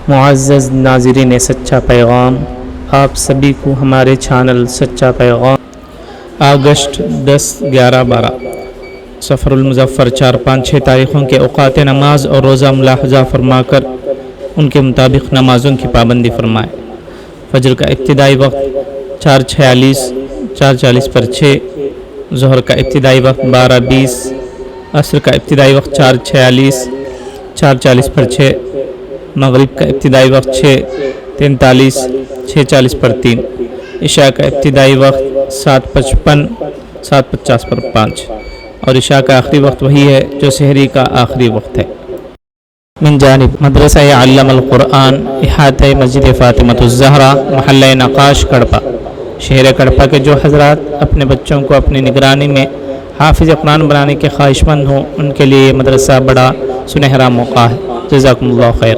मुअज़्ज़ज़ नाज़रीन सच्चा पैगाम, आप सभी को हमारे चैनल सच्चा पैगाम अगस्त 10, 11, 12 सफ़रुल मुज़फ़्फ़र 4, 5, 6 तारीख़ों के औक़ात नमाज और रोज़ा मुलाहज़ा फरमाकर उनके मुताबिक नमाज़ों की पाबंदी फरमाए। फ़जर का इब्तिदाई वक्त 4:46, 4:40 पर 6, ज़ोहर का इब्तिदाई वक्त 12:20, असर का इब्तिदाई वक्त 4:46, 4:40 पर 6, मगरिब का इब्तिदाई वक्त 6:43, 6:40 पर 3, इशा का इब्तिदाई वक्त 7:55, 7:50 पर 5 और इशा का आखिरी वक्त वही है जो सहरी का आखिरी वक्त है। मिन जानिब मदरसा अल्लमल कुरान इहाते मस्जिद फ़ातिमतुज़ ज़हरा महल्ला नक़ाश कड़पा शहर कड़पा के जो हज़रात अपने बच्चों को अपनी निगरानी में हाफिज़ कुरान बनाने के ख्वाहिशमंद हों, उनके लिए मदरसा बड़ा सुनहरा मौका है। जज़ाकुमुल्लाह खैर।